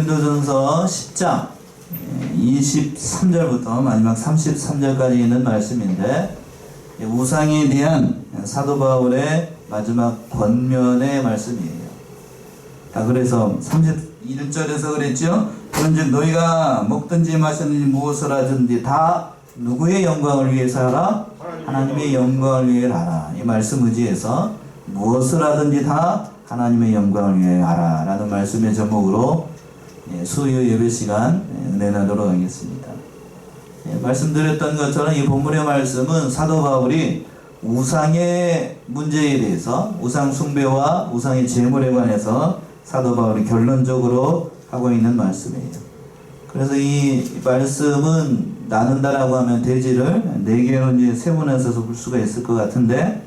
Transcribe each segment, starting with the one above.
고린도전서 10장 23절부터 마지막 33절까지 있는 말씀인데, 우상에 대한 사도 바울의 마지막 권면의 말씀이에요. 그래서 31절에서 그랬죠. 그런즉 너희가 먹든지 마시든지 무엇을 하든지 다 누구의 영광을 위해서 하라? 하나님의 영광을 위해 하라. 이 말씀 의지해서 무엇을 하든지 다 하나님의 영광을 위해 하라 라는 말씀의 제목으로 수요 예배 시간 은혜 나누도록 하겠습니다. 말씀드렸던 것처럼 이 본문의 말씀은 사도 바울이 우상의 문제에 대해서, 우상 숭배와 우상의 제물에 관해서 사도 바울이 결론적으로 하고 있는 말씀이에요. 그래서 이 말씀은 나눈다라고 하면 대지를 4개로 이제 세분해서 볼 수가 있을 것 같은데,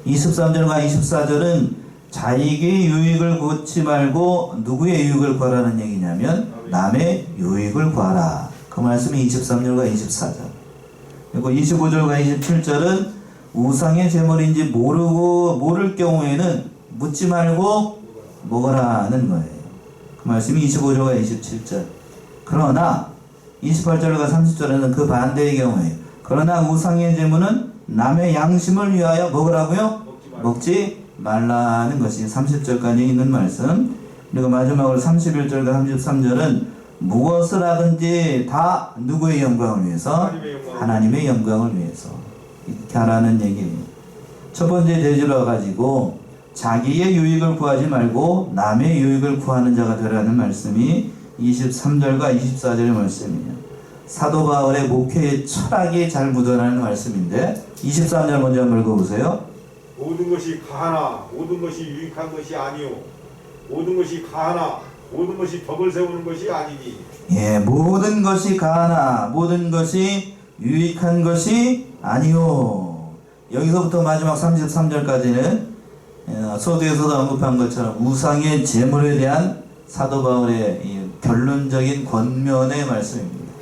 23절과 24절은 자기의 유익을 구하지 말고 누구의 유익을 구하라는 얘기냐면 남의 유익을 구하라. 그 말씀이 23절과 24절. 그리고 25절과 27절은 우상의 제물인지 모를 경우에는 묻지 말고 먹으라는 거예요. 그 말씀이 25절과 27절. 그러나 28절과 30절에는 그 반대의 경우에요. 그러나 우상의 제물은 남의 양심을 위하여 먹으라고요? 먹지 말라는 것이 30절까지 있는 말씀. 그리고 마지막으로 31절과 33절은 무엇을 하든지 다 누구의 영광을 위해서? 하나님의 영광을 위해서 이렇게 하라는 얘기예요. 첫 번째 대지로 와가지고 자기의 유익을 구하지 말고 남의 유익을 구하는 자가 되라는 말씀이 23절과 24절의 말씀이에요. 사도 바울의 목회의 철학이 잘 묻어나는 말씀인데, 23절 먼저 한번 읽어보세요. 모든 것이 가하나 모든 것이 유익한 것이 아니요 모든 것이 가하나 모든 것이 덕을 세우는 것이 아니니. 예, 모든 것이 가하나 모든 것이 유익한 것이 아니요. 여기서부터 마지막 33절까지는 서두에서도 언급한 것처럼 우상의 제물에 대한 사도 바울의 결론적인 권면의 말씀입니다.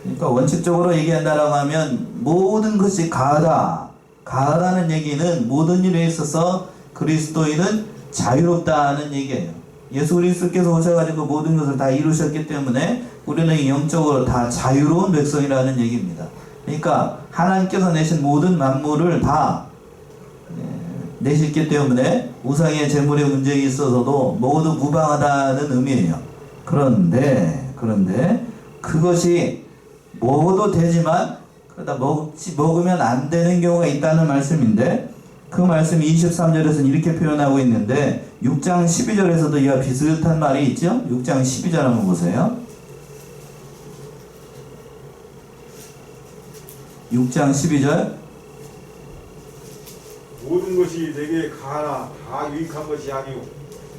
그러니까 원칙적으로 얘기한다라고 하면 모든 것이 가하다. 가하다는 얘기는 모든 일에 있어서 그리스도인은 자유롭다는 얘기예요. 예수 그리스도께서 오셔가지고 모든 것을 다 이루셨기 때문에 우리는 영적으로 다 자유로운 백성이라는 얘기입니다. 그러니까 하나님께서 내신 모든 만물을 다 내셨기 때문에 우상의 제물의 문제에 있어서도 모두 무방하다는 의미예요. 그런데 그것이 먹어도 되지만 그러다 먹으면 안 되는 경우가 있다는 말씀인데, 그 말씀이 23절에서는 이렇게 표현하고 있는데 6장 12절에서도 이와 비슷한 말이 있죠. 6장 12절 한번 보세요. 6장 12절. 모든 것이 내게 가하나 다 유익한 것이 아니오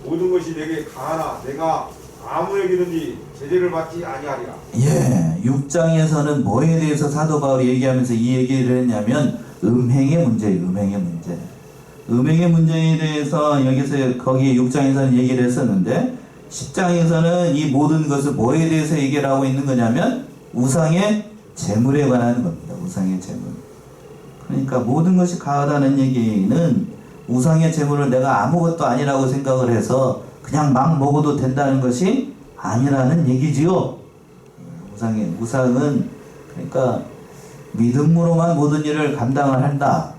모든 것이 내게 가하나 내가 아무에게든지 제재를 받지 아니하리라. 예, 6장에서는 뭐에 대해서 사도 바울이 얘기하면서 이 얘기를 했냐면 음행의 문제예요. 음행의 문제에 대해서 여기서 거기 6장에서는 얘기를 했었는데, 10장에서는 이 모든 것을 뭐에 대해서 얘기를 하고 있는 거냐면 우상의 제물에 관한 겁니다. 우상의 제물. 그러니까 모든 것이 가하다는 얘기는 우상의 제물을 내가 아무것도 아니라고 생각을 해서 그냥 막 먹어도 된다는 것이 아니라는 얘기지요. 우상은 그러니까 믿음으로만 모든 일을 감당을 한다.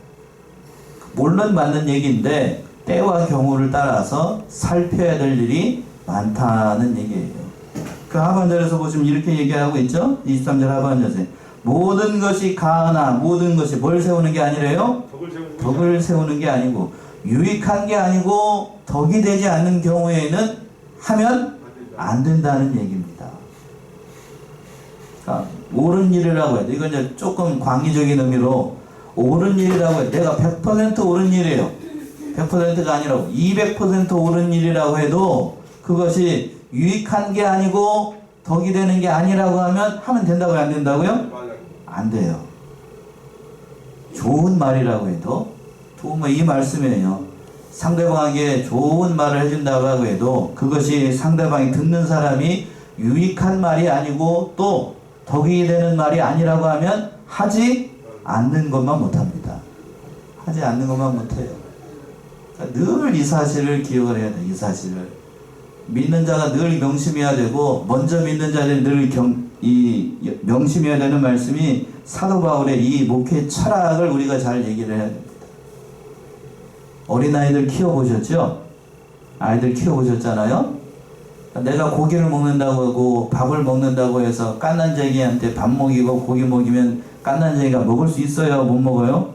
물론 맞는 얘기인데 때와 경우를 따라서 살펴야 될 일이 많다는 얘기예요. 그 하반절에서 보시면 이렇게 얘기하고 있죠. 23절 하반절에 모든 것이 가하나 모든 것이 뭘 세우는 게 아니래요? 덕을 세우는 게 아니고 유익한 게 아니고 덕이 되지 않는 경우에는 하면 안 된다는 얘기입니다. 그러니까 옳은 일이라고 해도, 이건 이제 조금 광의적인 의미로 옳은 일이라고 해도 내가 100% 옳은 일이에요. 100%가 아니라고 200% 옳은 일이라고 해도 그것이 유익한 게 아니고 덕이 되는 게 아니라고 하면 된다고요? 안 된다고요? 안 돼요. 좋은 말이라고 해도, 이 말씀이에요. 상대방에게 좋은 말을 해준다고 해도 그것이 상대방이 듣는 사람이 유익한 말이 아니고 또 덕이 되는 말이 아니라고 하면 하지 않는 것만 못합니다. 하지 않는 것만 못해요. 그러니까 늘 이 사실을 기억을 해야 돼. 이 사실을. 믿는 자가 늘 명심해야 되고 먼저 믿는 자들이 늘 명심해야 되는 말씀이 사도 바울의 이 목회 철학을 우리가 잘 얘기를 해야 됩니다. 어린아이들 키워보셨죠? 아이들 키워보셨잖아요? 내가 고기를 먹는다고 하고 밥을 먹는다고 해서 깐난쟁이한테 밥 먹이고 고기 먹이면 깐난쟁이가 먹을 수 있어요? 못 먹어요?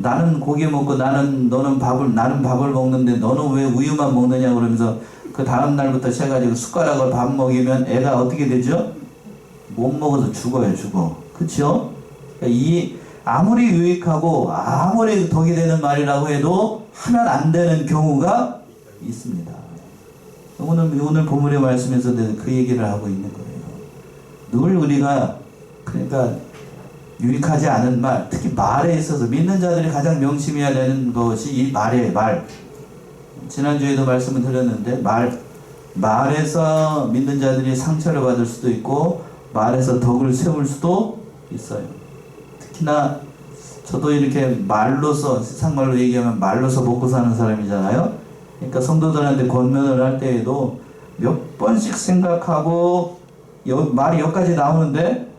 나는 고기 먹고 나는 밥을 먹는데 너는 왜 우유만 먹느냐 그러면서 그 다음 날부터 해가지고 숟가락을 밥 먹이면 애가 어떻게 되죠? 못 먹어서 죽어. 그쵸? 그러니까 아무리 유익하고 아무리 덕이 되는 말이라고 해도 하면 안 되는 경우가 있습니다. 오늘 본문의 말씀에서 그 얘기를 하고 있는 거예요. 늘 우리가 그러니까 유익하지 않은 말, 특히 말에 있어서 믿는 자들이 가장 명심해야 되는 것이 이 말. 지난주에도 말씀을 드렸는데 말에서 믿는 자들이 상처를 받을 수도 있고 말에서 덕을 세울 수도 있어요. 특히나 저도 이렇게 말로서, 세상말로 얘기하면 말로서 먹고 사는 사람이잖아요. 그러니까 성도들한테 권면을 할 때에도 몇 번씩 생각하고 말이 여기까지 나오는데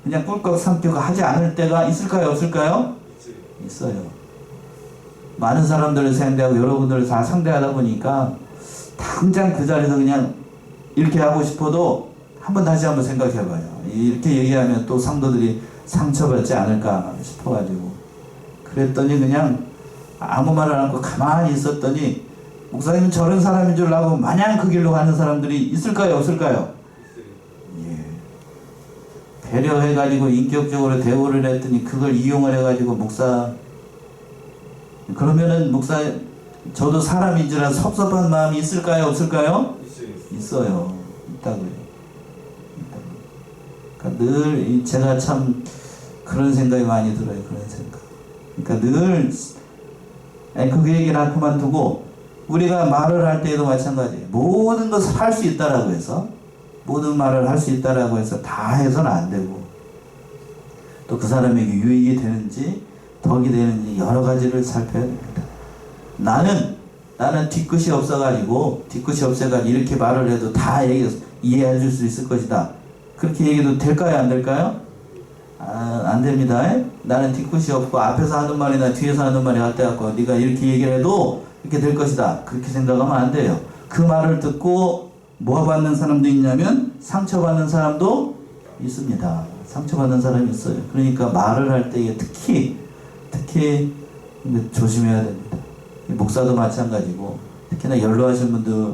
그냥 꿀꺽 삼키고 하지 않을 때가 있을까요? 없을까요? 있어요. 많은 사람들을 상대하고 여러분들을 다 상대하다 보니까 당장 그 자리에서 그냥 이렇게 하고 싶어도 다시 한번 생각해봐요. 이렇게 얘기하면 또 상도들이 상처받지 않을까 싶어가지고 그랬더니 그냥 아무 말을 안 하고 가만히 있었더니 목사님은 저런 사람인 줄 알고 마냥 그 길로 가는 사람들이 있을까요? 없을까요? 예. 배려해가지고 인격적으로 대우를 했더니 그걸 이용을 해가지고 그러면은 목사 저도 사람인지라 섭섭한 마음이 있을까요? 없을까요? 있어요. 있다고요. 그러니까 늘 제가 참 그런 생각이 많이 들어요. 그런 생각. 그러니까 늘 그 얘기를 그만두고 우리가 말을 할 때에도 마찬가지예요. 모든 것을 할 수 있다라고 해서 모든 말을 할 수 있다라고 해서 다 해서는 안 되고 또 그 사람에게 유익이 되는지 덕이 되는지 여러 가지를 살펴야 됩니다. 나는 뒤끝이 없어가지고 이렇게 말을 해도 다 이해해 줄 수 있을 것이다. 그렇게 얘기도 될까요? 안 될까요? 안 됩니다. 나는 뒤끝이 없고 앞에서 하는 말이나 뒤에서 하는 말이 같아갖고 네가 이렇게 얘기를 해도 이렇게 될 것이다. 그렇게 생각하면 안 돼요. 그 말을 듣고 뭐 받는 사람도 있냐면 상처받는 사람도 있습니다. 상처받는 사람이 있어요. 그러니까 말을 할 때에 특히 조심해야 됩니다. 목사도 마찬가지고 특히나 연로하신 분들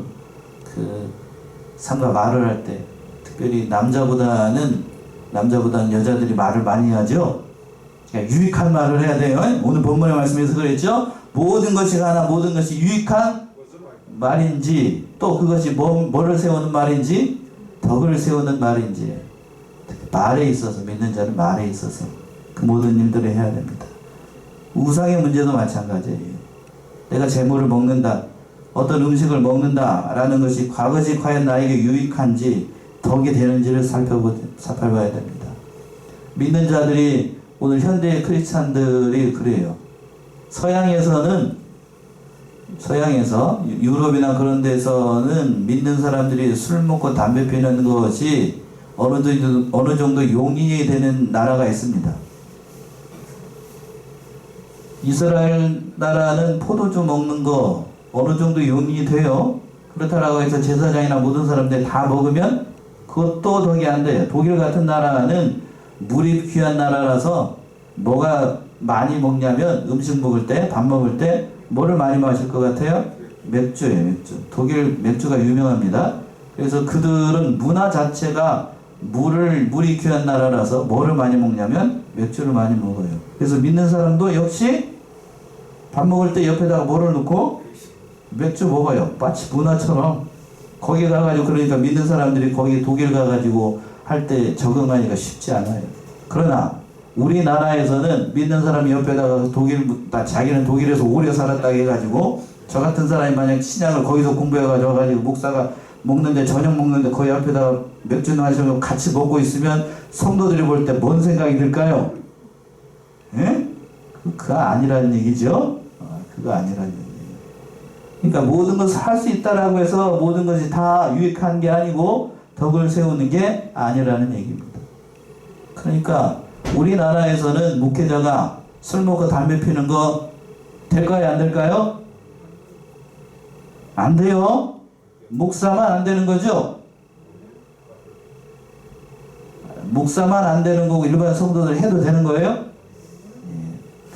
삼가 말을 할 때 특별히 남자보다는 여자들이 말을 많이 하죠. 그러니까 유익한 말을 해야 돼요. 오늘 본문의 말씀에서 그랬죠. 모든 것이 가나 모든 것이 유익한 말인지 또 그것이 뭐를 세우는 말인지 덕을 세우는 말인지 말에 있어서 믿는 자는 말에 있어서 그 모든 일들을 해야 됩니다. 우상의 문제도 마찬가지예요. 내가 재물을 먹는다, 어떤 음식을 먹는다라는 것이 과거시 과연 나에게 유익한지 덕이 되는지를 살펴봐야 됩니다. 믿는 자들이 오늘 현대의 크리스찬들이 그래요. 서양에서 유럽이나 그런 데서는 믿는 사람들이 술 먹고 담배 피우는 것이 어느 정도 용인이 되는 나라가 있습니다. 이스라엘 나라는 포도주 먹는 거 어느 정도 용인이 돼요. 그렇다라고 해서 제사장이나 모든 사람들이 다 먹으면 그것도 덕이 안 돼요. 독일 같은 나라는 물이 귀한 나라라서 뭐가 많이 먹냐면 음식 먹을 때, 밥 먹을 때 뭐를 많이 마실 것 같아요? 맥주예요, 맥주. 독일 맥주가 유명합니다. 그래서 그들은 문화 자체가 물이 귀한 나라라서 뭐를 많이 먹냐면 맥주를 많이 먹어요. 그래서 믿는 사람도 역시 밥 먹을 때 옆에다가 뭐를 넣고 맥주 먹어요. 마치 문화처럼. 거기 가가지고 그러니까 믿는 사람들이 거기 독일 가가지고 할 때 적응하기가 쉽지 않아요. 그러나 우리나라에서는 믿는 사람이 옆에다가 자기는 독일에서 오래 살았다 해가지고 저 같은 사람이 만약 신약을 거기서 공부해가지고 와가지고 목사가 저녁 먹는데 거기 옆에다가 맥주 마시고 같이 먹고 있으면 성도들이 볼 때 뭔 생각이 들까요? 예? 그거 아니라는 얘기죠? 그거 아니라는 얘기예요. 그러니까 모든 것을 할 수 있다라고 해서 모든 것이 다 유익한 게 아니고 덕을 세우는 게 아니라는 얘기입니다. 그러니까 우리나라에서는 목회자가 술 먹고 담배 피는 거 될까요? 안 될까요? 안 돼요. 목사만 안 되는 거죠? 목사만 안 되는 거고 일반 성도들 해도 되는 거예요?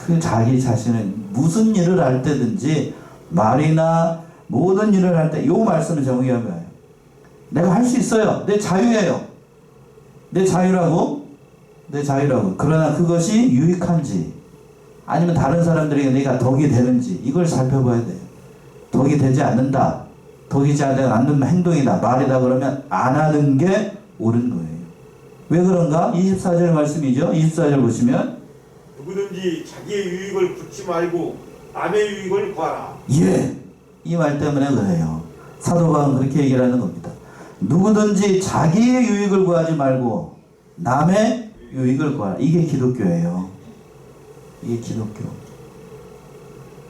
그 자기 자신은 무슨 일을 할 때든지 말이나 모든 일을 할 때 이 말씀을 정의하는 거예요. 내가 할 수 있어요. 내 자유예요. 내 자유라고. 그러나 그것이 유익한지 아니면 다른 사람들에게 내가 덕이 되는지 이걸 살펴봐야 돼요. 덕이 되지 않는다. 덕이지 않는 행동이다. 말이다 그러면 안 하는 게 옳은 거예요. 왜 그런가? 24절 말씀이죠. 24절 보시면 누구든지 자기의 유익을 굽지 말고 남의 유익을 구하라. 예, 이 말 때문에 그래요. 사도 바울은 그렇게 얘기를 하는 겁니다. 누구든지 자기의 유익을 구하지 말고 남의 유익을 구하라. 이게 기독교예요. 이게 기독교.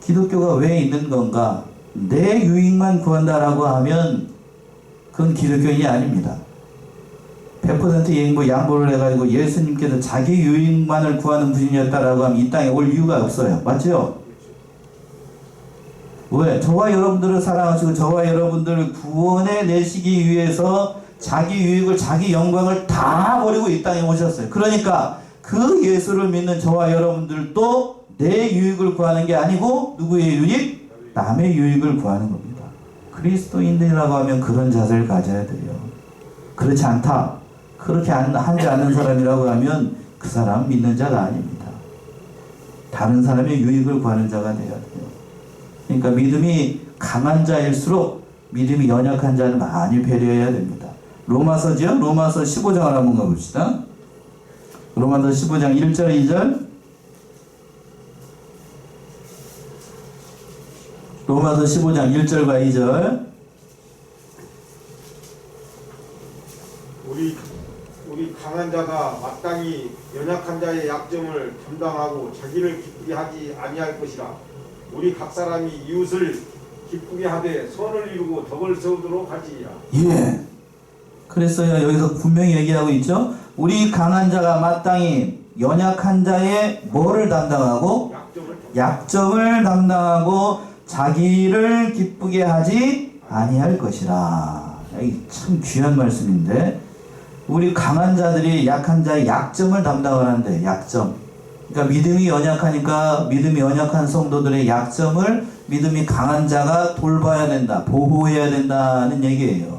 기독교가 왜 있는 건가? 내 유익만 구한다라고 하면 그건 기독교인이 아닙니다. 100% 양보를 해가지고 예수님께서 자기 유익만을 구하는 분이었다라고 하면 이 땅에 올 이유가 없어요. 맞죠? 왜? 저와 여러분들을 사랑하시고 저와 여러분들을 구원해 내시기 위해서 자기 유익을 자기 영광을 다 버리고 이 땅에 오셨어요. 그러니까 그 예수를 믿는 저와 여러분들도 내 유익을 구하는 게 아니고 누구의 유익? 남의 유익을 구하는 겁니다. 그리스도인들이라고 하면 그런 자세를 가져야 돼요. 그렇지 않다. 그렇게 하지 않는 사람이라고 하면 그 사람은 믿는 자가 아닙니다. 다른 사람의 유익을 구하는 자가 되어야 돼요. 그러니까 믿음이 강한 자일수록 믿음이 연약한 자는 많이 배려해야 됩니다. 로마서죠? 로마서 15장을 한번 가봅시다. 로마서 15장 1절 2절. 로마서 15장 1절과 2절. 우리 강한 자가 마땅히 연약한 자의 약점을 감당하고 자기를 기쁘게 하지 아니할 것이라. 우리 각 사람이 이웃을 기쁘게 하되 선을 이루고 덕을 세우도록 할지니라. 예. 그랬어요. 여기서 분명히 얘기하고 있죠. 우리 강한 자가 마땅히 연약한 자의 뭐를 담당하고? 약점을 담당하고 자기를 기쁘게 하지 아니할 것이라. 이 참 귀한 말씀인데 우리 강한 자들이 약한 자의 약점을 담당을 하는데 약점. 그러니까 믿음이 연약하니까 믿음이 연약한 성도들의 약점을 믿음이 강한 자가 돌봐야 된다. 보호해야 된다는 얘기예요.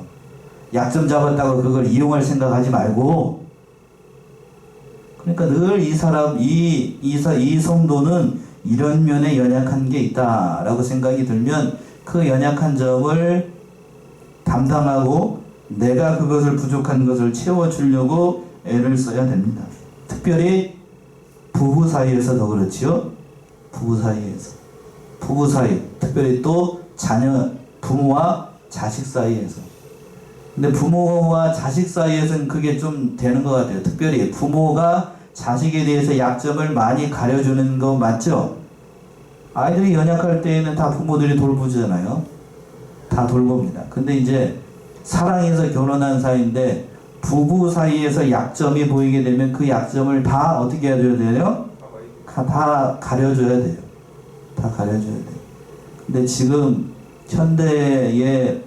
약점 잡았다고 그걸 이용할 생각하지 말고 그러니까 늘 이 사람, 이 성도는 이런 면에 연약한 게 있다라고 생각이 들면 그 연약한 점을 담당하고 내가 그것을 부족한 것을 채워주려고 애를 써야 됩니다. 특별히 부부 사이에서 더 그렇지요. 부부 사이, 특별히 또 자녀, 부모와 자식 사이에서. 근데 부모와 자식 사이에서는 그게 좀 되는 것 같아요. 특별히 부모가 자식에 대해서 약점을 많이 가려주는 거 맞죠? 아이들이 연약할 때에는 다 부모들이 돌보잖아요. 다 돌봅니다. 근데 이제 사랑해서 결혼한 사이인데 부부 사이에서 약점이 보이게 되면 그 약점을 다 어떻게 해줘야 돼요? 다 가려줘야 돼요. 다 가려줘야 돼요. 근데 지금 현대의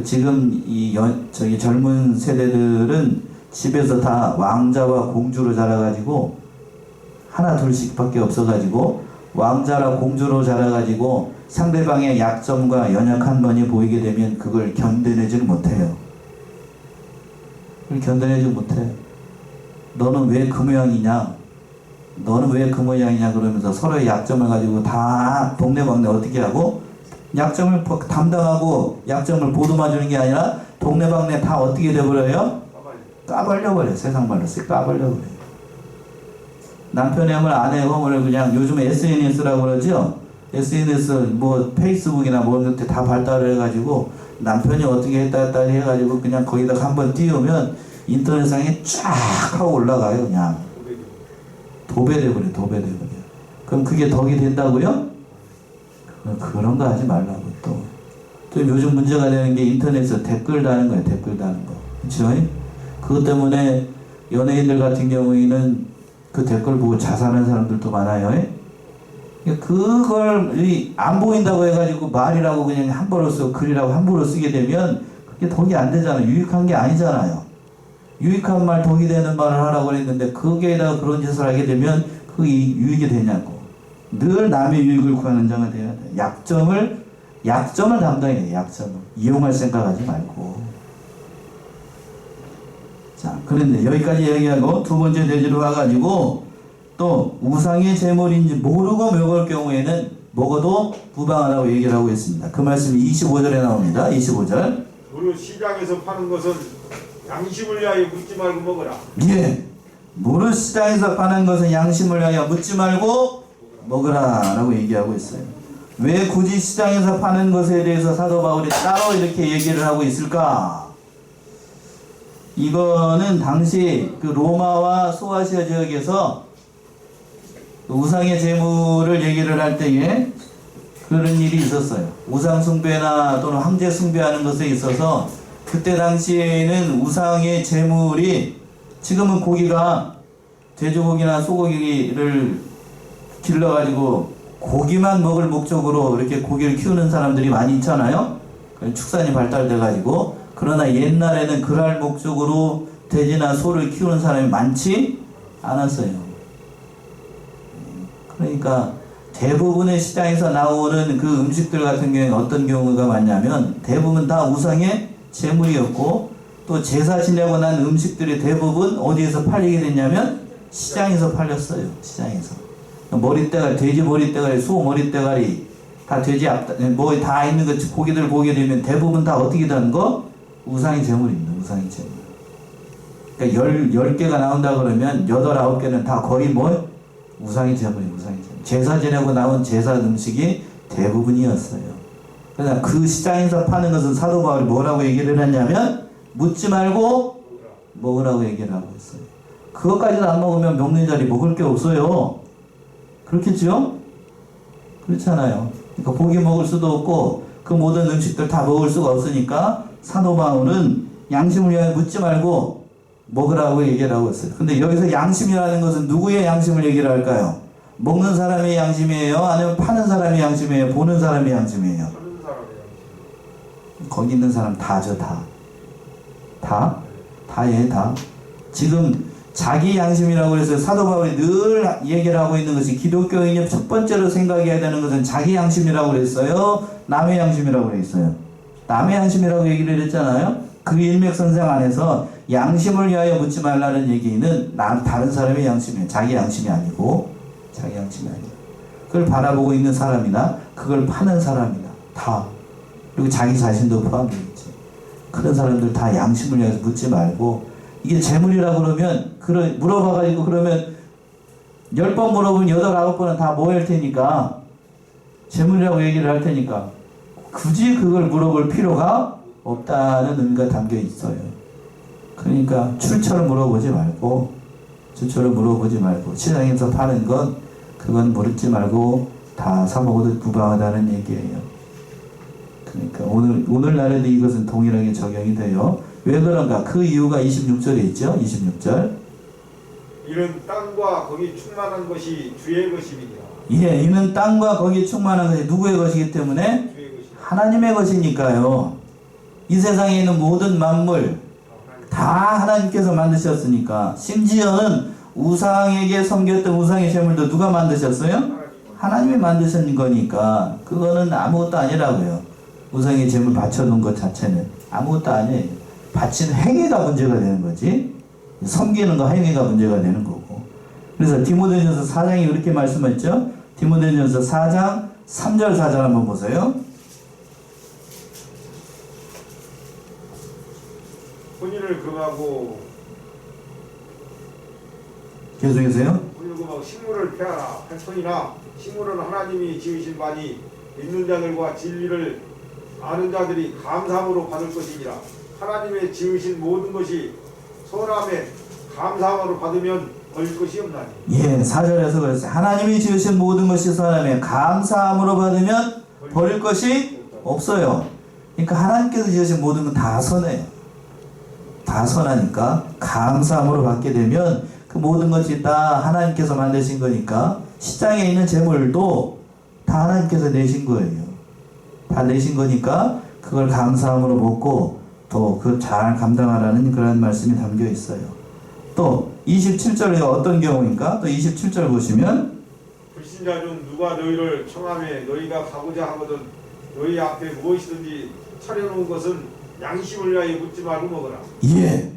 지금 젊은 세대들은 집에서 다 왕자와 공주로 자라가지고 하나 둘씩밖에 없어가지고 왕자라 공주로 자라가지고 상대방의 약점과 연약한 면이 보이게 되면 그걸 견뎌내지 못해요. 그걸 견뎌내지 못해. 너는 왜 그 모양이냐? 너는 왜 그 모양이냐? 그러면서 서로의 약점을 가지고 다 동네방네 어떻게 하고 약점을 담당하고 약점을 보듬어주는 게 아니라 동네방네 다 어떻게 돼버려요? 까발려버려요. 세상 말로 쓱 까발려버려요. 남편의 허물, 아내의 허물을 그냥 요즘 SNS라고 그러죠? SNS, 뭐, 페이스북이나 뭐, 그때 다 발달을 해가지고, 남편이 어떻게 했다 해가지고, 그냥 거기다 한번 띄우면, 인터넷상에 쫙 하고 올라가요, 그냥. 도배돼버려요. 그럼 그게 덕이 된다고요? 그런 거 하지 말라고, 또. 또 요즘 문제가 되는 게 인터넷에서 댓글 다는 거예요. 댓글 다는 거. 그렇죠? 그것 때문에 연예인들 같은 경우에는 그 댓글 보고 자살하는 사람들도 많아요. 그걸 안 보인다고 해가지고 말이라고 그냥 함부로 쓰고 글이라고 함부로 쓰게 되면 그게 덕이 안 되잖아요. 유익한 게 아니잖아요. 유익한 말, 덕이 되는 말을 하라고 했는데 거기에다가 그런 짓을 하게 되면 그게 유익이 되냐고. 늘 남의 유익을 구하는 자가 돼야 돼. 약점을 담당해야 돼. 약점을 이용할 생각하지 말고. 자, 그런데 여기까지 얘기하고 두 번째 대지로 와가지고 또 우상의 제물인지 모르고 먹을 경우에는 먹어도 부방하다고 얘기를 하고 있습니다. 그 말씀이 25절에 나옵니다. 25절. 무릇 시장에서 파는 것은 양심을 위하여 묻지 말고 먹어라. 예. 무릇 시장에서 파는 것은 양심을 위하여 묻지 말고 먹으라 라고 얘기하고 있어요. 왜 굳이 시장에서 파는 것에 대해서 사도 바울이 따로 이렇게 얘기를 하고 있을까? 이거는 당시 그 로마와 소아시아 지역에서 우상의 제물을 얘기를 할 때에 그런 일이 있었어요. 우상 숭배나 또는 황제 숭배하는 것에 있어서 그때 당시에는 우상의 제물이, 지금은 고기가 돼지고기나 소고기를 길러가지고 고기만 먹을 목적으로 이렇게 고기를 키우는 사람들이 많이 있잖아요. 축산이 발달돼가지고. 그러나 옛날에는 그럴 목적으로 돼지나 소를 키우는 사람이 많지 않았어요. 그러니까 대부분의 시장에서 나오는 그 음식들 같은 경우에는 어떤 경우가 많냐면 대부분 다 우상의 제물이었고, 또 제사 지내고 난 음식들이 대부분 어디에서 팔리게 됐냐면 시장에서 팔렸어요. 시장에서. 머리대가리, 돼지 머리대가리, 소 머리대가리, 다 돼지 앞다, 뭐 다 있는 거 고기들 보게 되면 대부분 다 어떻게 되는 거? 우상의 제물입니다. 우상의 제물. 그러니까 10개가 나온다 그러면 8, 9개는 다 거의 뭐? 우상의 제물이에요. 우상의 제물. 제사 지내고 나온 제사 음식이 대부분이었어요. 그러나 그 시장에서 파는 것은 사도 바울이 뭐라고 얘기를 했냐면 묻지 말고 먹으라고 얘기를 하고 있어요. 그것까지도 안 먹으면 먹는 자리 먹을 게 없어요. 그렇겠죠? 그렇잖아요. 그러니까 고기 먹을 수도 없고 그 모든 음식들 다 먹을 수가 없으니까 사도 바울은 양심을 위하여 묻지 말고 먹으라고 얘기를 하고 있어요. 근데 여기서 양심이라는 것은 누구의 양심을 얘기를 할까요? 먹는 사람의 양심이에요? 아니면 파는 사람의 양심이에요? 보는 사람의 양심이에요? 파는 사람의 양심. 거기 있는 사람 다죠, 다. 다? 다예, 다. 지금 자기 양심이라고 해서 사도 바울이 늘 얘기를 하고 있는 것이, 기독교인이 첫 번째로 생각해야 되는 것은 자기 양심이라고 그랬어요? 남의 양심이라고 그랬어요? 남의 양심이라고 얘기를 했잖아요? 그 일맥선상 안에서 양심을 위하여 묻지 말라는 얘기는 다른 사람의 양심이에요. 자기 양심이 아니고, 자기 양심이 아니에요. 그걸 바라보고 있는 사람이나 그걸 파는 사람이나 다, 그리고 자기 자신도 포함되겠지. 그런 사람들 다 양심을 위해서 묻지 말고, 이게 재물이라 그러면 물어봐가지고 그러면 10번 물어보면 8, 9번은 다 뭐 할 테니까, 재물이라고 얘기를 할 테니까 굳이 그걸 물어볼 필요가 없다는 의미가 담겨 있어요. 그러니까 출처를 물어보지 말고, 시장에서 파는 건 그건 물지 말고 다 사먹어도 부방하다는 얘기예요. 그러니까 오늘날에도 이것은 동일하게 적용이 돼요. 왜 그런가? 그 이유가 26절에 있죠. 26절. 이는 땅과 거기 충만한 것이 주의 것임이니라. 예, 이는 땅과 거기 충만한 것이 누구의 것이기 때문에? 주의 것이니라. 하나님의 것이니까요. 이 세상에 있는 모든 만물 다 하나님께서 만드셨으니까. 심지어는 우상에게 섬겼던 우상의 제물도 누가 만드셨어요? 하나님이 만드신 거니까 그거는 아무것도 아니라고요. 우상의 제물 바쳐놓은 것 자체는 아무것도 아니에요. 바치는 행위가 문제가 되는 거지, 섬기는 거 행위가 문제가 되는 거고. 그래서 디모데전서 4장이 그렇게 말씀했죠. 디모데전서 4장 3절 4절 한번 보세요. 혼인을 금하고 계속해서요. 혼인을 금하고 식물을 폐하라. 할터이나 식물은 하나님이 지으신 바니 믿는 자들과 진리를 아는 자들이 감사함으로 받을 것이니라. 하나님의 지으신 모든 것이 선함에 감사함으로 받으면 버릴 것이 없나니. 예, 4절에서 그랬어요. 하나님이 지으신 모든 것이 선함에 감사함으로 받으면 버릴 것이 없어요. 그러니까 하나님께서 지으신 모든 건 다 선해요. 다 선하니까 감사함으로 받게 되면 그 모든 것이 다 하나님께서 만드신 거니까 시장에 있는 재물도 다 하나님께서 내신 거예요. 다 내신 거니까 그걸 감사함으로 먹고 또 그 잘 감당하라는 그런 말씀이 담겨 있어요. 또 27절에 어떤 경우인가? 또 27절 보시면 불신자 중 누가 너희를 청함에 너희가 가고자 하거든 너희 앞에 무엇이든지 차려놓은 것은 양심을 위하여 묻지 말고 먹어라. 예.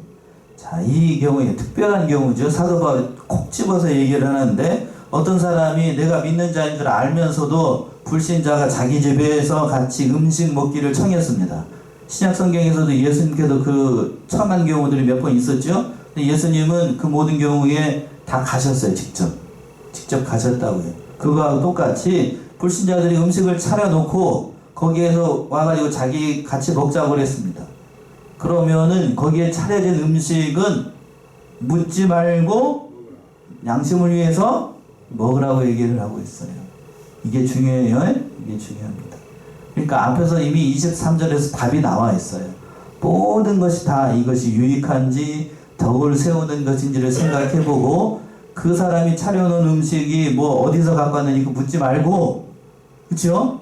자, 이 경우에 특별한 경우죠. 사도 바울이 콕 집어서 얘기를 하는데 어떤 사람이 내가 믿는 자인 줄 알면서도 불신자가 자기 집에서 같이 음식 먹기를 청했습니다. 신약 성경에서도 예수님께서 그 청한 경우들이 몇 번 있었죠. 근데 예수님은 그 모든 경우에 다 가셨어요. 직접 가셨다고요. 그거하고 똑같이 불신자들이 음식을 차려놓고 거기에서 와가지고 자기 같이 먹자고 그랬습니다. 그러면은 거기에 차려진 음식은 묻지 말고 양심을 위해서 먹으라고 얘기를 하고 있어요. 이게 중요해요. 이게 중요합니다. 그러니까 앞에서 이미 23절에서 답이 나와 있어요. 모든 것이 다 이것이 유익한지 덕을 세우는 것인지를 생각해보고 그 사람이 차려놓은 음식이 뭐 어디서 갖고 왔는지 묻지 말고, 그쵸?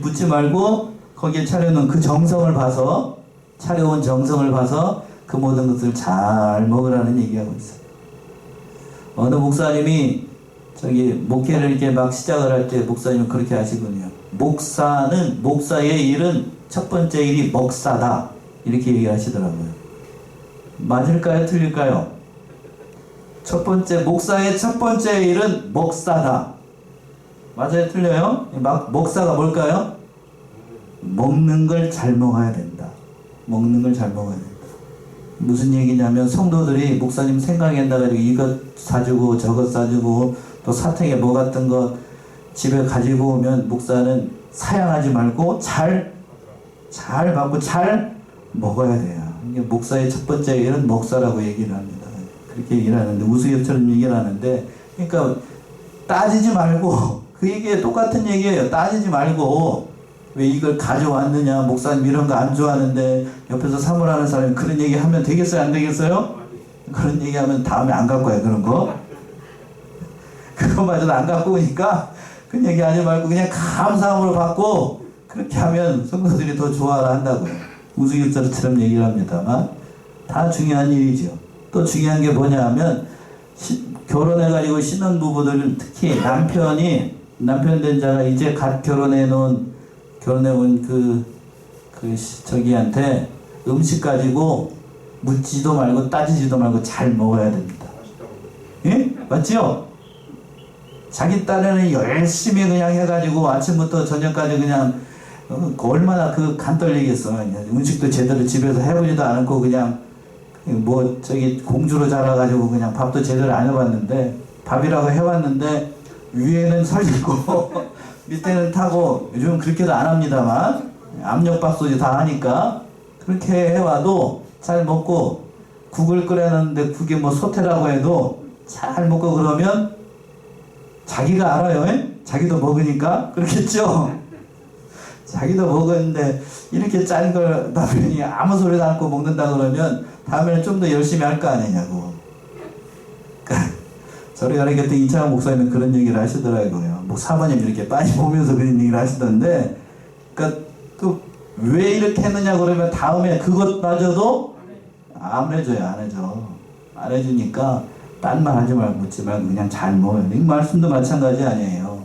묻지 말고 거기에 차려놓은 그 정성을 봐서, 차려온 정성을 봐서 그 모든 것을 잘 먹으라는 얘기하고 있어요. 어느 목사님이 목회를 이렇게 막 시작을 할 때 목사님은 그렇게 하시군요. 목사의 일은 첫 번째 일이 먹사다. 이렇게 얘기하시더라고요. 맞을까요? 틀릴까요? 목사의 첫 번째 일은 먹사다. 맞아요? 틀려요? 먹사가 뭘까요? 먹는 걸 잘 먹어야 된다. 먹는 걸 잘 먹어야 된다. 무슨 얘기냐면 성도들이 목사님 생각에 나가지고 이것 사주고 저것 사주고 또 사택에 뭐 같은 거 집에 가지고 오면 목사는 사양하지 말고 잘 받고 잘 먹어야 돼요. 목사의 첫 번째 일은 먹사라고 얘기를 합니다. 그렇게 얘기를 하는데 우스갯처럼 얘기를 하는데 그러니까 따지지 말고 그 얘기에 똑같은 얘기예요. 따지지 말고 왜 이걸 가져왔느냐 목사님 이런 거 안 좋아하는데 옆에서 사모하는 사람이 그런 얘기 하면 되겠어요? 안 되겠어요? 그런 얘기 하면 다음에 안 갖고 와요. 그런 거 그거마저도 안 갖고 오니까 그 얘기 하지 말고 그냥 감사함으로 받고 그렇게 하면 성도들이 더 좋아한다고요. 우스갯소리처럼 얘기를 합니다만 다 중요한 일이죠. 또 중요한 게 뭐냐 하면 결혼해가지고 신혼부부들 특히 남편 된 자가 이제 갓 결혼해온 저기한테 음식 가지고 묻지도 말고 따지지도 말고 잘 먹어야 됩니다. 예? 맞죠? 자기 딴에는 열심히 그냥 해가지고 아침부터 저녁까지 그냥 얼마나 간 떨리겠어. 음식도 제대로 집에서 해보지도 않고 그냥 공주로 자라가지고 그냥 밥도 제대로 안 해봤는데 밥이라고 해왔는데 위에는 설리고 밑에는 타고 요즘 그렇게도 안 합니다만 압력밥솥이 다 하니까 그렇게 해와도 잘 먹고 국을 끓여놨는데 그게 소태라고 해도 잘 먹고 그러면 자기가 알아요. 자기도 먹으니까 그렇겠죠. 자기도 먹었는데 이렇게 짠 걸 남편이 아무 소리도 않고 먹는다 그러면 다음에는 좀 더 열심히 할 거 아니냐고. 저희 가는 곁에 이창환 목사님은 그런 얘기를 하시더라고요. 사모님 이렇게 빤히 보면서 그런 얘기를 하시던데, 그러니까 왜 이렇게 했느냐 그러면 다음에 그것마저도 안 해줘요. 안 해주니까 딴 말 하지 말고 묻지 말고 그냥 잘 먹어요. 이 말씀도 마찬가지 아니에요.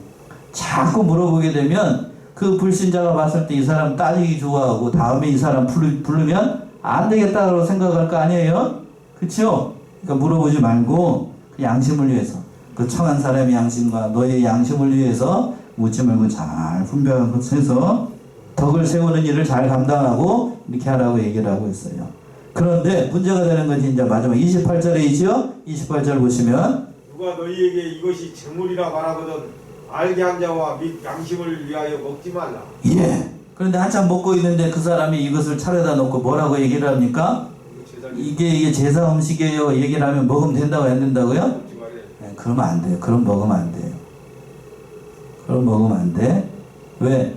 자꾸 물어보게 되면 그 불신자가 봤을 때 이 사람 따지기 좋아하고 다음에 이 사람 부르면 안 되겠다고 생각할 거 아니에요? 그쵸? 그러니까 물어보지 말고 그 양심을 위해서 그 청한 사람의 양심과 너의 양심을 위해서 묻지 말고 잘 분별해서 덕을 세우는 일을 잘 감당하고 이렇게 하라고 얘기를 하고 있어요. 그런데 문제가 되는 것이 이제 마지막 28절에 있죠? 28절 보시면 누가 너희에게 이것이 재물이라 말하거든 알게 한 자와 및 양심을 위하여 먹지 말라. 예. 그런데 한참 먹고 있는데 그 사람이 이것을 차려다 놓고 뭐라고 얘기를 합니까? 이게 제사 음식이에요. 얘기를 하면 먹으면 된다고 안 된다고요? 네, 그러면 안 돼요. 그럼 먹으면 안 돼요. 그럼 먹으면 안 돼. 왜?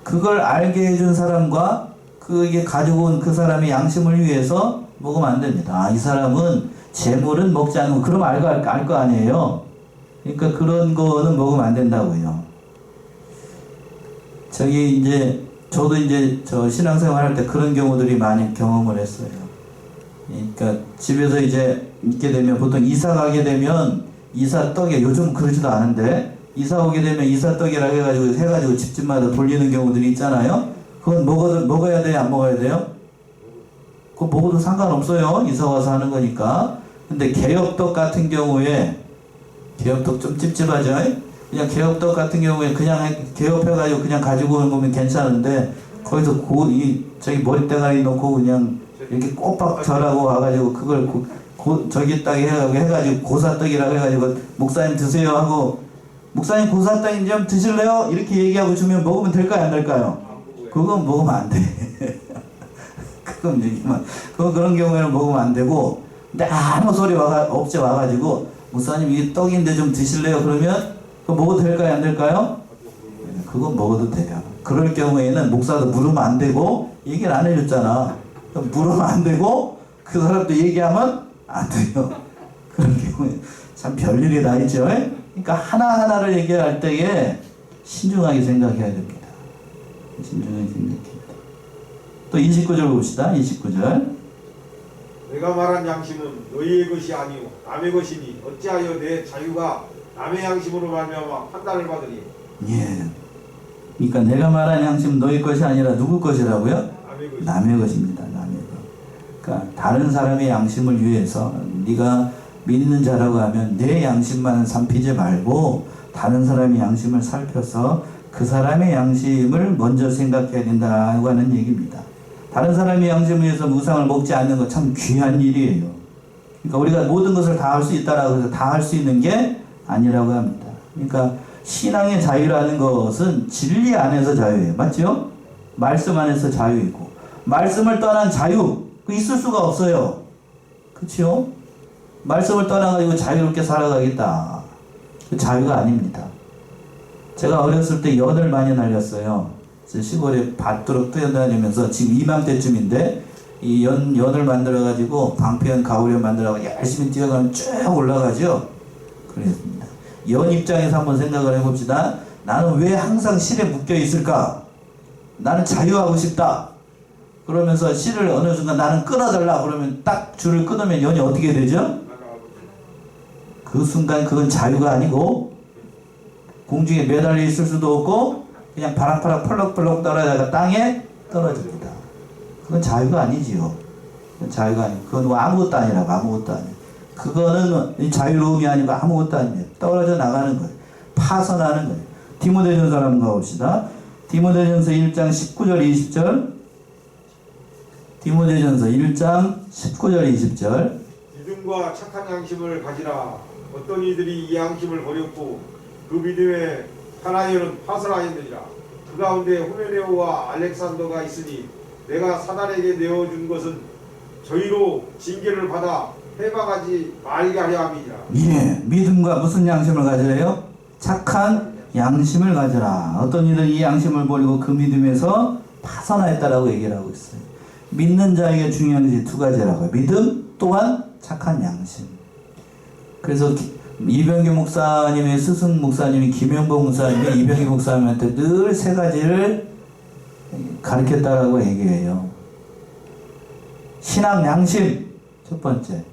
그걸 알게 해준 사람과 그게 가지고 온 그 사람의 양심을 위해서 먹으면 안 됩니다. 아, 이 사람은 재물은 먹지 않고 그럼 알 거 아니에요. 그러니까 그런 거는 먹으면 안 된다고요. 저기 이제 저도 이제 저 신앙생활 할 때 그런 경우들이 많이 경험을 했어요. 그러니까 집에서 이제 있게 되면 보통 이사 가게 되면 이사 떡에 요즘 그러지도 않은데 이사 오게 되면 이사 떡이라고 해가지고 집집마다 돌리는 경우들이 있잖아요. 그건 먹어야 돼요, 안 먹어야 돼요? 그거 먹어도 상관없어요. 이사 와서 하는 거니까. 근데 개업떡 같은 경우에 개업떡 좀 찝찝하죠? 그냥 개업떡 같은 경우에 그냥 개업해가지고 그냥 가지고 오는 거면 괜찮은데 거기서 저기 머리대가리 놓고 그냥 이렇게 꼬박 절하고 와가지고 그걸 저기 딱 해가지고 고사떡이라고 해가지고 목사님 드세요 하고 목사님 고사떡 좀 드실래요? 이렇게 얘기하고 주면 먹으면 될까요? 안 될까요? 그건 먹으면 안 돼. 그건 그런 경우에는 먹으면 안 되고 근데 아무 소리 없이 와가지고 목사님 이게 떡인데 좀 드실래요? 그러면 그거 먹어도 될까요? 안 될까요? 그건 먹어도 돼요. 그럴 경우에는 목사도 물으면 안 되고 얘기를 안 해줬잖아. 물으면 안 되고 그 사람도 얘기하면 안 돼요. 그런 경우에 참 별일이 다 있죠. 그러니까 하나하나를 얘기할 때에 신중하게 생각해야 됩니다. 신중하게 생각해야 돼요. 또 29절 봅시다. 29절. 내가 말한 양심은 너희의 것이 아니오 남의 것이니 어찌하여 내 자유가 남의 양심으로 말미암아 판단을 받으니. 예. 그러니까 내가 말한 양심은 너희 것이 아니라 누구 것이라고요? 남의 것입니다. 남의 것. 그러니까 다른 사람의 양심을 위해서 네가 믿는 자라고 하면 내 양심만 살피지 말고 다른 사람의 양심을 살펴서 그 사람의 양심을 먼저 생각해야 된다고 하는 얘기입니다. 다른 사람의 양심을 위해서 우상을 먹지 않는 거 참 귀한 일이에요. 그러니까 우리가 모든 것을 다 할 수 있다라고 해서 다 할 수 있는 게 아니라고 합니다. 그러니까 신앙의 자유라는 것은 진리 안에서 자유예요. 맞죠? 말씀 안에서 자유이고 말씀을 떠난 자유 그 있을 수가 없어요. 그렇죠? 말씀을 떠나가지고 자유롭게 살아가겠다. 그 자유가 아닙니다. 제가 어렸을 때 연을 많이 날렸어요. 시골에 밭도록 뛰어다니면서 지금 이맘때쯤인데 이 연을 만들어가지고 방패연 가오리연 만들어가지고 열심히 뛰어가면 쭉 올라가죠. 그랬습니다. 연 입장에서 한번 생각을 해봅시다. 나는 왜 항상 실에 묶여 있을까? 나는 자유하고 싶다. 그러면서 실을 어느 순간 나는 끊어달라 그러면 딱 줄을 끊으면 연이 어떻게 되죠? 그 순간 그건 자유가 아니고 공중에 매달려 있을 수도 없고 그냥 바람바람 펄럭펄럭 떨어져가 땅에 떨어집니다. 그건 자유가 아니지요. 그건 자유가 아니고 그건 뭐 아무것도 아니라고 아무것도 아니에요. 그거는 자유로움이 아니고 아무것도 아니에요. 떨어져 나가는 거예요. 파선하는 거예요. 디모데전서 한번 가봅시다. 디모데전서 1장 19절 20절 디모데전서 1장 19절 20절 믿음과 착한 양심을 가지라. 어떤 이들이 이 양심을 버렸고 그 믿음에 하나님은 파선하였느니라. 그 가운데 후메네오와 알렉산더가 있으니 내가 사단에게 내어준 것은 저희로 징계를 받아 해방하지 말게 하려 함이니라. 예, 믿음과 무슨 양심을 가지래요? 착한 양심을 가져라. 어떤 이들이 이 양심을 버리고 그 믿음에서 파선하였다라고 얘기를 하고 있어요. 믿는 자에게 중요한 것이 두 가지라고요. 믿음 또한 착한 양심. 그래서 이병규 목사님의 스승 목사님이 김영복 목사님이 이병규 목사님한테 늘 세 가지를 가르쳤다라고 얘기해요. 신앙 양심 첫 번째,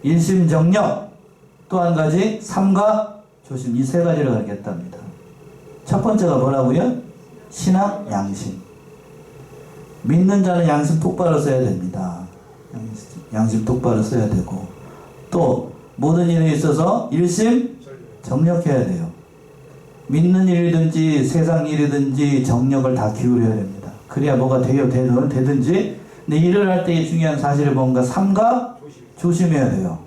일심정력 또 한 가지 삼가 조심 이 세 가지를 가르쳤답니다. 첫 번째가 뭐라고요? 신앙 양심. 믿는 자는 양심 똑바로 써야 됩니다. 양심 똑바로 써야 되고 또 모든 일에 있어서 일심정력해야 돼요. 믿는 일이든지 세상 일이든지 정력을 다 기울여야 됩니다. 그래야 뭐가 되든지 근데 일을 할 때 중요한 사실이 뭔가 삼가 조심해야 돼요.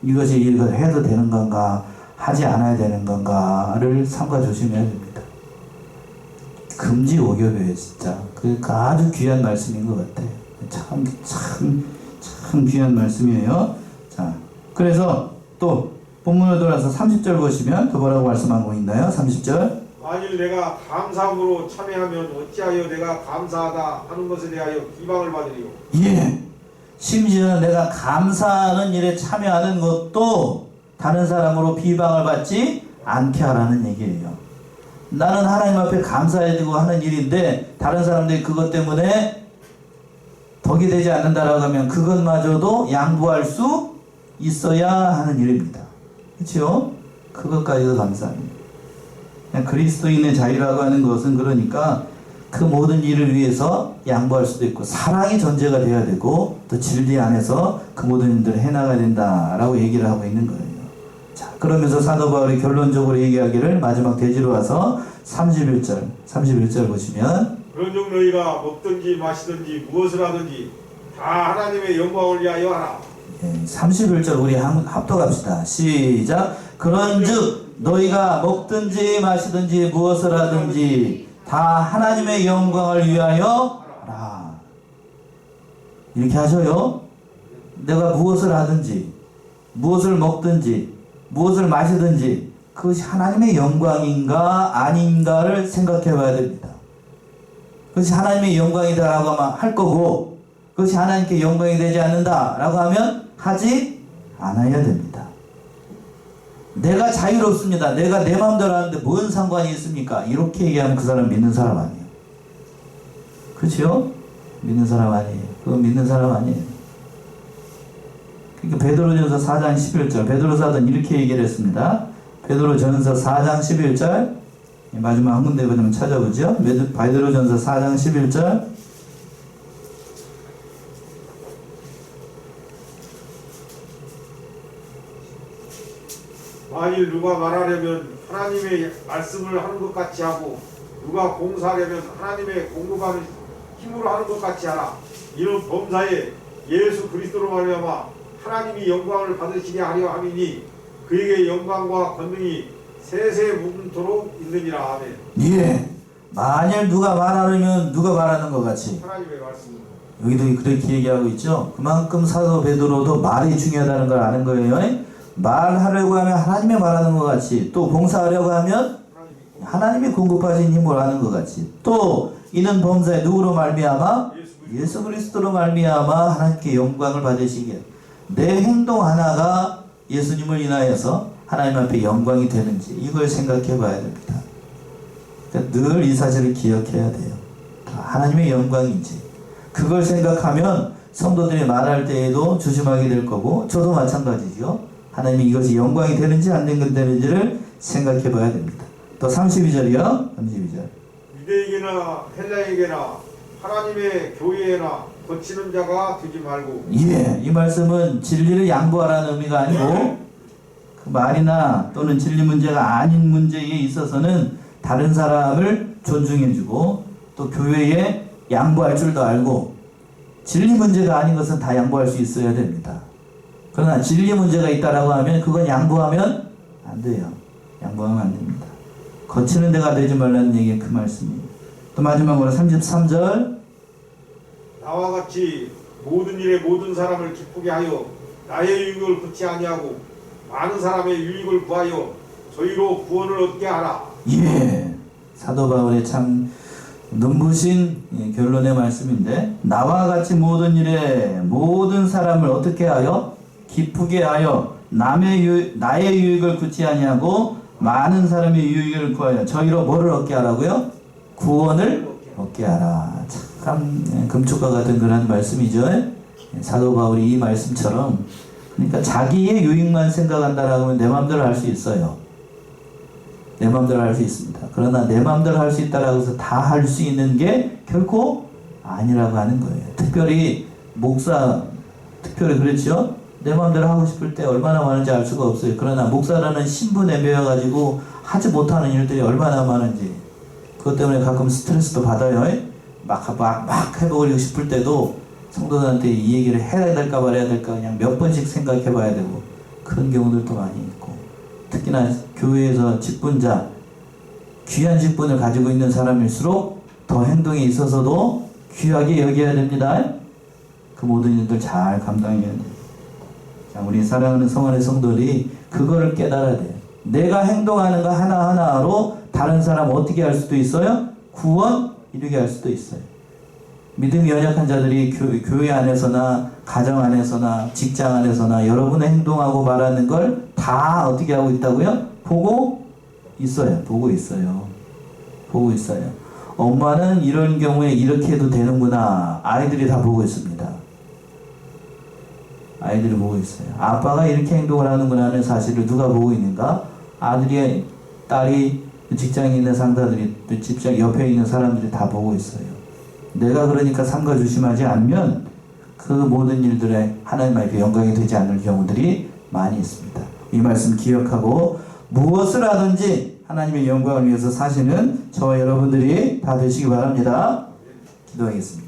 이것이 이걸 해도 되는 건가 하지 않아야 되는 건가를 삼가 조심해야 됩니다. 금지 오겹이에요 진짜. 그러니까 아주 귀한 말씀인 것 같아요. 참 귀한 말씀이에요. 자, 그래서 또 본문으로 돌아서 30절 보시면 또 뭐라고 말씀하고 있나요? 30절 만일 내가 감사함으로 참여하면 어찌하여 내가 감사하다 하는 것에 대하여 비방을 받으리요. 예. 심지어 내가 감사하는 일에 참여하는 것도 다른 사람으로 비방을 받지 않게 하라는 얘기예요. 나는 하나님 앞에 감사해야 되고 하는 일인데 다른 사람들이 그것 때문에 덕이 되지 않는다라고 하면 그것마저도 양보할 수 있어야 하는 일입니다. 그렇죠? 그것까지도 감사합니다. 그냥 그리스도인의 자유라고 하는 것은 그러니까 그 모든 일을 위해서 양보할 수도 있고 사랑이 전제가 돼야 되고 또 진리 안에서 그 모든 일들을 해나가야 된다라고 얘기를 하고 있는 거예요. 자, 그러면서 사도 바울이 결론적으로 얘기하기를 마지막 대지로 와서 31절 보시면 그런즉 너희가 먹든지 마시든지 무엇을 하든지 다 하나님의 영광을 위하여 하라. 31절 우리 합독합시다. 시작. 그런즉 너희가 먹든지 마시든지 무엇을 하든지 다 하나님의 영광을 위하여 하라. 이렇게 하셔요. 내가 무엇을 하든지 무엇을 먹든지 무엇을 마시든지 그것이 하나님의 영광인가 아닌가를 생각해 봐야 됩니다. 그것이 하나님의 영광이다라고 하면 할 거고 그것이 하나님께 영광이 되지 않는다라고 하면 하지 않아야 됩니다. 내가 자유롭습니다. 내가 내 마음대로 하는데 뭔 상관이 있습니까? 이렇게 얘기하면 그 사람 믿는 사람 아니에요. 그렇죠? 믿는 사람 아니에요. 그거 믿는 사람 아니에요. 그러니까 베드로전서 4장 11절 베드로 사도는 이렇게 얘기를 했습니다. 베드로전서 4장 11절 마지막 한 군데 좀 찾아보죠. 베드로전서 4장 11절 만일 누가 말하려면 하나님의 말씀을 하는 것 같이 하고 누가 공사하려면 하나님의 공급하는 힘으로 하는 것 같이 하라. 이는 범사에 예수 그리스도로 말미암아 하나님이 영광을 받으시게 하려 함이니 그에게 영광과 권능이 세세 무궁토록 있느니라. 아멘. 예. 만일 누가 말하려면 누가 말하는 것 같이 하나님의 말씀. 여기도 그렇게 얘기하고 있죠. 그만큼 사도 베드로도 말이 중요하다는 걸 아는 거예요. 말하려고 하면 하나님의 말하는 것 같이 또 봉사하려고 하면 하나님이 공급하신 힘으로 하는 것 같이 또 이는 범사에 누구로 말미암아 예수 그리스도로 말미암아 하나님께 영광을 받으시게 내 행동 하나가 예수님을 인하여서 하나님 앞에 영광이 되는지 이걸 생각해 봐야 됩니다. 그러니까 늘 이 사실을 기억해야 돼요. 하나님의 영광인지 그걸 생각하면 성도들이 말할 때에도 조심하게 될 거고 저도 마찬가지죠. 하나님이 이것이 영광이 되는지 안 되는지를 생각해 봐야 됩니다. 또 32절이요. 32절. 유대에게나 헬라에게나 하나님의 교회에나 거치는 자가 되지 말고. 예, 이 말씀은 진리를 양보하라는 의미가 아니고 그 말이나 또는 진리 문제가 아닌 문제에 있어서는 다른 사람을 존중해주고 또 교회에 양보할 줄도 알고 진리 문제가 아닌 것은 다 양보할 수 있어야 됩니다. 그러나 진리 문제가 있다라고 하면 그건 양보하면 안 돼요. 양보하면 안 됩니다. 거치는 데가 되지 말라는 얘기가 그 말씀이에요. 또 마지막으로 33절 나와 같이 모든 일에 모든 사람을 기쁘게 하여 나의 유익을 구치 아니하고 많은 사람의 유익을 구하여 저희로 구원을 얻게 하라. 예, 사도 바울의 참 눈부신 결론의 말씀인데 나와 같이 모든 일에 모든 사람을 어떻게 하여 기쁘게 하여 나의 유익을 구치 아니하고 많은 사람의 유익을 구하여 저희로 뭐를 얻게 하라고요? 구원을 얻게 하라. 참 금쪽과 같은 그런 말씀이죠. 사도 바울이 이 말씀처럼 그러니까 자기의 유익만 생각한다라고 하면 내 마음대로 할 수 있어요. 내 마음대로 할 수 있습니다. 그러나 내 마음대로 할 수 있다라고 해서 다 할 수 있는 게 결코 아니라고 하는 거예요. 특별히 그렇죠? 내 마음대로 하고 싶을 때 얼마나 많은지 알 수가 없어요. 그러나 목사라는 신분에 매여가지고 하지 못하는 일들이 얼마나 많은지 그것 때문에 가끔 스트레스도 받아요. 막 해버리고 싶을 때도 성도들한테 이 얘기를 해야 될까 말아야 될까 그냥 몇 번씩 생각해 봐야 되고 그런 경우들도 많이 있고 특히나 교회에서 직분자 귀한 직분을 가지고 있는 사람일수록 더 행동에 있어서도 귀하게 여겨야 됩니다. 그 모든 일들 잘 감당해야 돼요. 자, 우리 사랑하는 성안의 성도들이 그거를 깨달아야 돼요. 내가 행동하는 거 하나하나로 다른 사람 어떻게 할 수도 있어요? 구원 이루게 할 수도 있어요. 믿음이 연약한 자들이 교회 안에서나 가정 안에서나 직장 안에서나 여러분의 행동하고 말하는 걸 다 어떻게 하고 있다고요? 보고 있어요. 보고 있어요. 보고 있어요. 엄마는 이런 경우에 이렇게 해도 되는구나. 아이들이 다 보고 있습니다. 아이들이 보고 있어요. 아빠가 이렇게 행동을 하는구나 하는 사실을 누가 보고 있는가? 아들이, 딸이, 직장에 있는 상사들이, 또 직장 옆에 있는 사람들이 다 보고 있어요. 내가 그러니까 삼가 조심하지 않으면 그 모든 일들에 하나님 앞에 영광이 되지 않을 경우들이 많이 있습니다. 이 말씀 기억하고 무엇을 하든지 하나님의 영광을 위해서 사시는 저와 여러분들이 다 되시기 바랍니다. 기도하겠습니다.